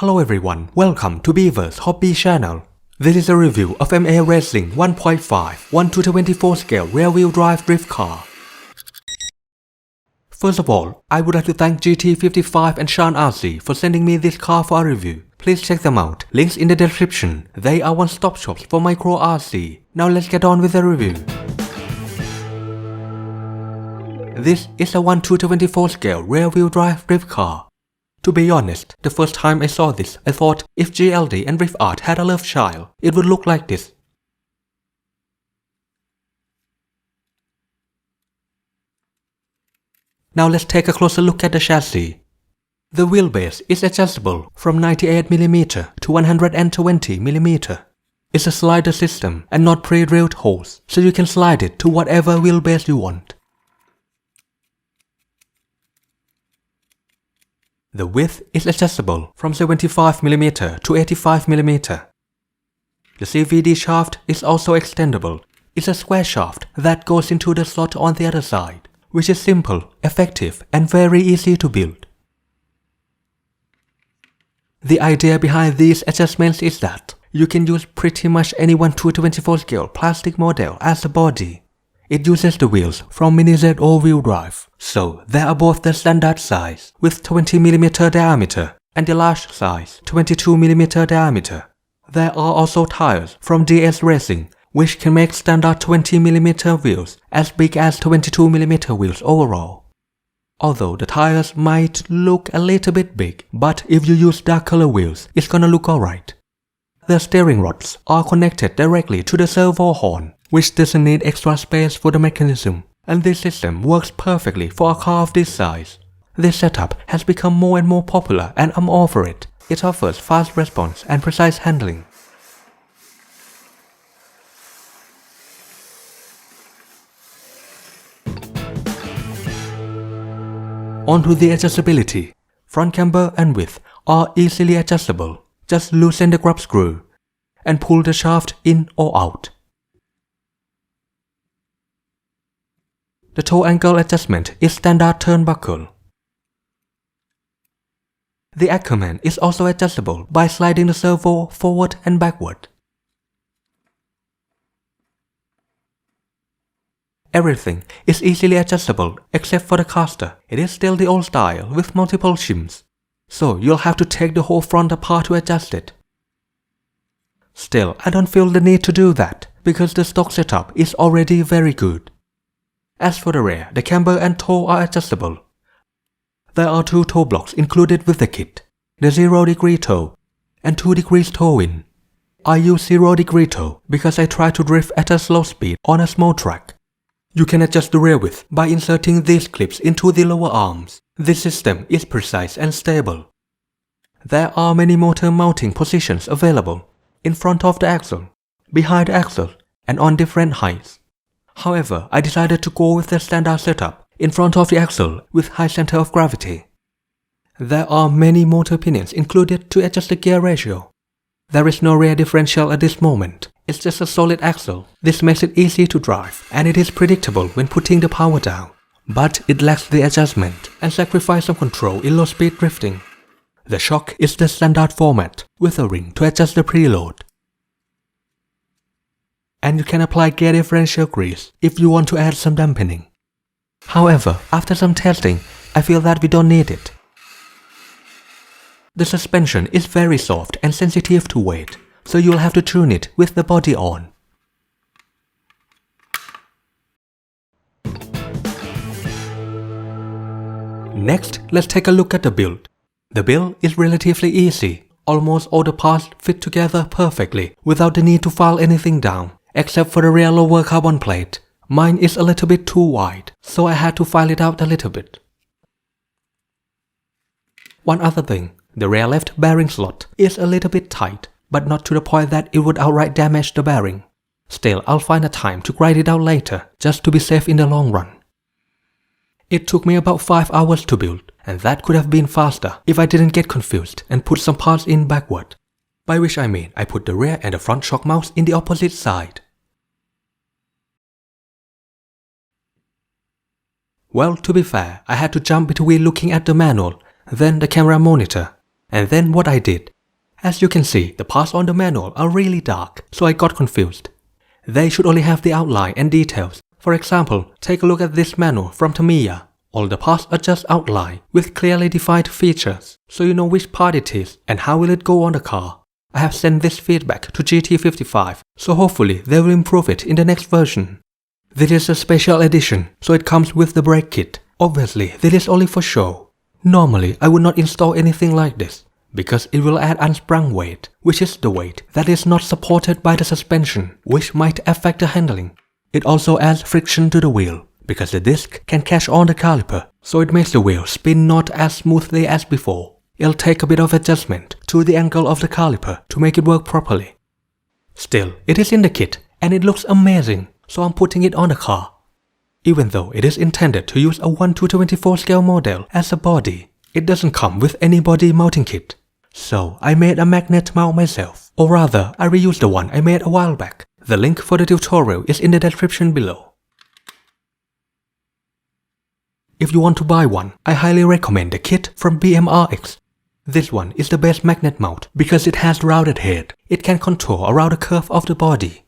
Hello everyone, welcome to Beaver's Hobby channel. This is a review of MA Racing 1.5 1/24 scale rear-wheel drive drift car. First of all, I would like to thank GT55 and ChanRC for sending me this car for a review. Please check them out, links in the description. They are one-stop shops for micro RC. Now let's get on with the review. This is a 1/24 scale rear-wheel drive drift car. To be honest, the first time I saw this, I thought if GLD and Drift Art had a love child, it would look like this. Now let's take a closer look at the chassis. The wheelbase is adjustable from 98mm to 120mm. It's a slider system and not pre-drilled holes, so you can slide it to whatever wheelbase you want. The width is adjustable from 75mm to 85mm. The CVD shaft is also extendable. It's a square shaft that goes into the slot on the other side, which is simple, effective, and very easy to build. The idea behind these adjustments is that you can use pretty much any 1/24 scale plastic model as a body. It uses the wheels from Mini Z all-wheel drive, so there are both the standard size with 20mm diameter and the large size 22mm diameter. There are also tires from DS Racing, which can make standard 20mm wheels as big as 22mm wheels overall. Although the tires might look a little bit big, but if you use dark color wheels, it's gonna look alright. The steering rods are connected directly to the servo horn, which doesn't need extra space for the mechanism, and this system works perfectly for a car of this size. This setup has become more and more popular and I'm all for it. It offers fast response and precise handling. On to the adjustability. Front camber and width are easily adjustable. Just loosen the grub screw and pull the shaft in or out. The toe angle adjustment is standard turnbuckle. The Ackerman is also adjustable by sliding the servo forward and backward. Everything is easily adjustable except for the caster. It is still the old style with multiple shims, so you'll have to take the whole front apart to adjust it. Still, I don't feel the need to do that because the stock setup is already very good. As for the rear, the camber and toe are adjustable. There are 2 toe blocks included with the kit, the 0° toe and 2 degrees toe in. I use 0° toe because I try to drift at a slow speed on a small track. You can adjust the rear width by inserting these clips into the lower arms. This system is precise and stable. There are many motor mounting positions available, in front of the axle, behind the axle, and on different heights. However, I decided to go with the standard setup, in front of the axle with high center of gravity. There are many motor pinions included to adjust the gear ratio. There is no rear differential at this moment. It's just a solid axle. This makes it easy to drive, and it is predictable when putting the power down. But it lacks the adjustment and sacrifice some control in low-speed drifting. The shock is the standard format, with a ring to adjust the preload. And you can apply gear differential grease if you want to add some dampening. However, after some testing, I feel that we don't need it. The suspension is very soft and sensitive to weight, so you'll have to tune it with the body on. Next, let's take a look at the build. The build is relatively easy. Almost all the parts fit together perfectly without the need to file anything down, except for the rear lower carbon plate. Mine is a little bit too wide, so I had to file it out a little bit. One other thing, the rear left bearing slot is a little bit tight, but not to the point that it would outright damage the bearing. Still, I'll find a time to grind it out later, just to be safe in the long run. It took me about 5 hours to build, and that could have been faster if I didn't get confused and put some parts in backward. By which I mean I put the rear and the front shock mounts in the opposite side. Well, to be fair, I had to jump between looking at the manual, then the camera monitor, And then what I did. As you can see, the parts on the manual are really dark, so I got confused. They should only have the outline and details. For example, take a look at this manual from Tamiya. All the parts are just outline with clearly defined features, so you know which part it is and how will it go on the car. I have sent this feedback to GT55, so hopefully they will improve it in the next version. This is a special edition, so it comes with the brake kit. Obviously, this is only for show. Normally, I would not install anything like this, because it will add unsprung weight, which is the weight that is not supported by the suspension, which might affect the handling. It also adds friction to the wheel, because the disc can catch on the caliper, so it makes the wheel spin not as smoothly as before. It'll take a bit of adjustment to the angle of the caliper to make it work properly. Still, it is in the kit, and it looks amazing, so I'm putting it on the car. Even though it is intended to use a 1:24 scale model as a body, it doesn't come with any body mounting kit. So I made a magnet mount myself, or rather I reused the one I made a while back. The link for the tutorial is in the description below. If you want to buy one, I highly recommend the kit from BMRX. This one is the best magnet mount because it has rounded head. It can contour around the curve of the body.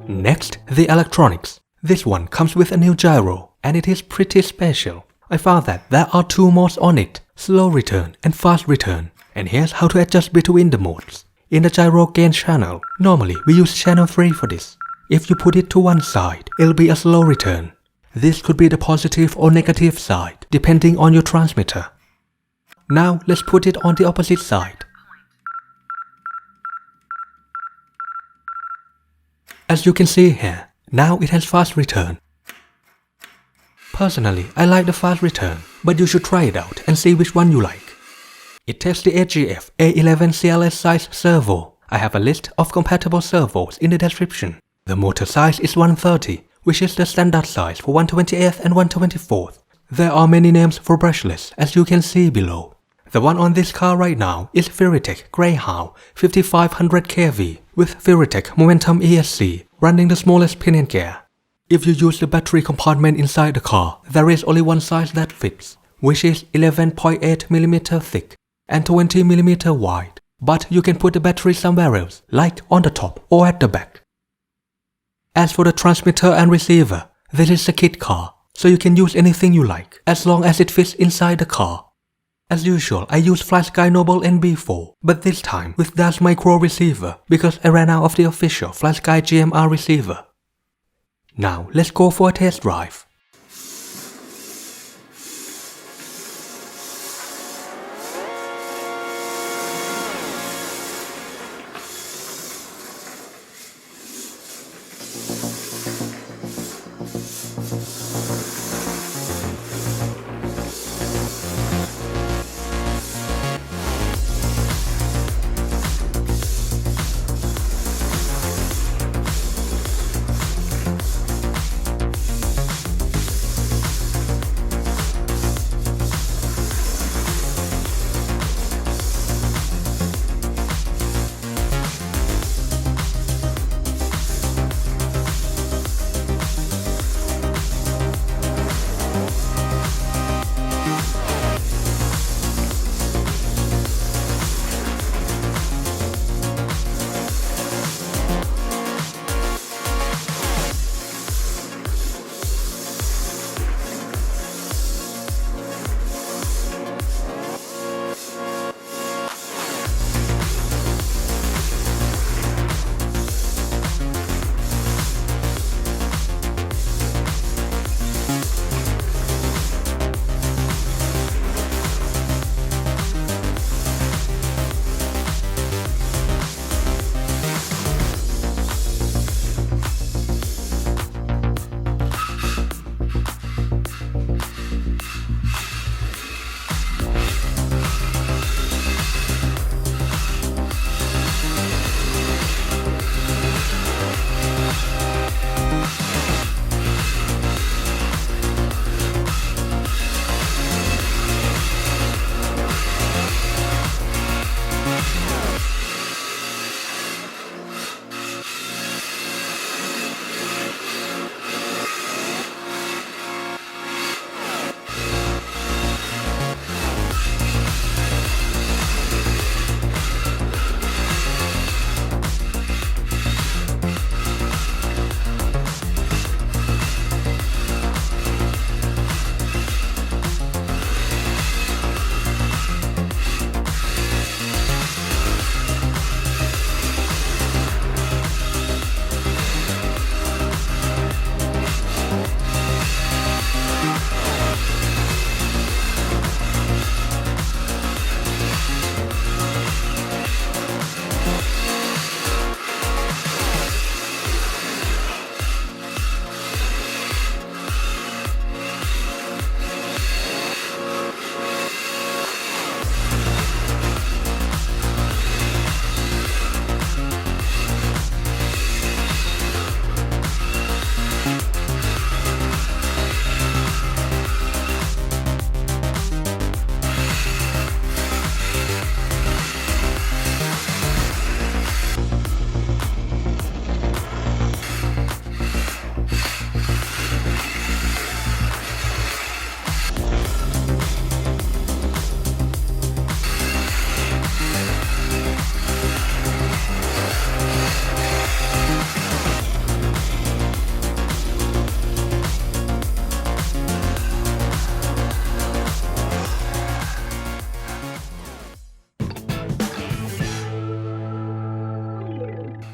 Next, the electronics. This one comes with a new gyro, and it is pretty special. I found that there are two modes on it, slow return and fast return, and here's how to adjust between the modes. In the gyro gain channel, normally we use channel 3 for this. If you put it to one side, it'll be a slow return. This could be the positive or negative side, depending on your transmitter. Now let's put it on the opposite side. As you can see here, now it has fast return. Personally, I like the fast return, but you should try it out and see which one you like. It takes the AGF A11 CLS size servo. I have a list of compatible servos in the description. The motor size is 130, which is the standard size for 1/28th and 1/24th. There are many names for brushless, as you can see below. The one on this car right now is Veritech Greyhound 5500 kV with Veritech Momentum ESC running the smallest pinion gear. If you use the battery compartment inside the car, there is only one size that fits, which is 11.8mm thick and 20mm wide, but you can put the battery somewhere else, like on the top or at the back. As for the transmitter and receiver, this is a kit car, so you can use anything you like, as long as it fits inside the car. As usual, I use FlySky Noble NB4, but this time with Dash Micro receiver because I ran out of the official FlySky GMR receiver. Now let's go for a test drive.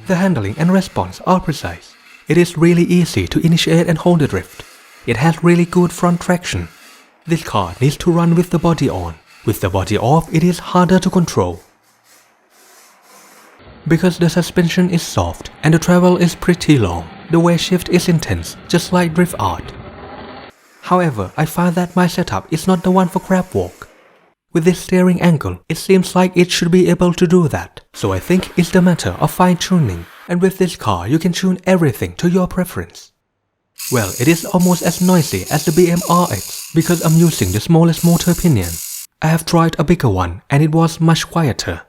The handling and response are precise. It is really easy to initiate and hold the drift. It has really good front traction. This car needs to run with the body on. With the body off, it is harder to control. Because the suspension is soft and the travel is pretty long, the weight shift is intense, just like drift art. However, I find that my setup is not the one for crab walk. With this steering angle, it seems like it should be able to do that. So I think it's the matter of fine-tuning. And with this car, you can tune everything to your preference. Well, it is almost as noisy as the BM RX because I'm using the smallest motor pinion. I have tried a bigger one and it was much quieter.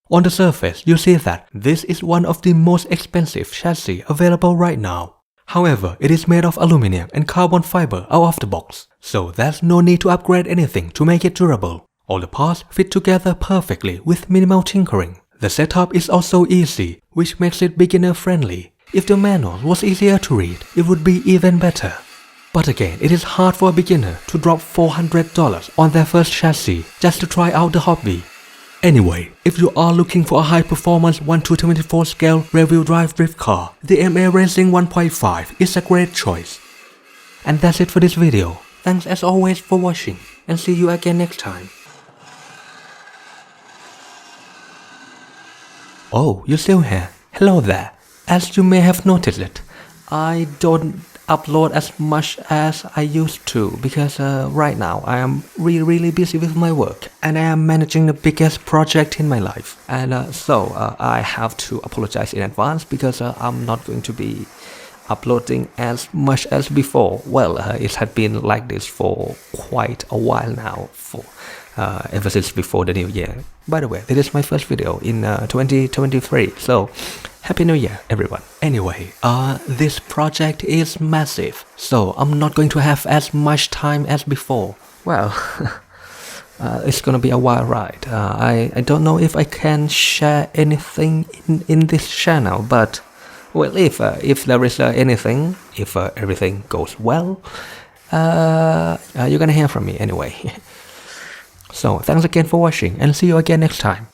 On the surface, you see that this is one of the most expensive chassis available right now. However, it is made of aluminum and carbon fiber out of the box, so there's no need to upgrade anything to make it durable. All the parts fit together perfectly with minimal tinkering. The setup is also easy, which makes it beginner-friendly. If the manual was easier to read, it would be even better. But again, it is hard for a beginner to drop $400 on their first chassis just to try out the hobby. Anyway, if you are looking for a high-performance 1/24 scale rear-wheel drive drift car, the MA Racing 1.5 is a great choice. And that's it for this video. Thanks as always for watching, and see you again next time. Oh, you're still here. Hello there. As you may have noticed it, I don't upload as much as I used to because right now I am really busy with my work and I am managing the biggest project in my life, and so I have to apologize in advance because I'm not going to be uploading as much as before. Well, it had been like this for quite a while now, ever since before the new year. By the way, this is my first video in 2023, so Happy New Year, everyone. Anyway, this project is massive, so I'm not going to have as much time as before. Well, it's gonna be a wild ride. I don't know if I can share anything in this channel, but well, if there is anything, if everything goes well, you're gonna hear from me anyway. So thanks again for watching and see you again next time.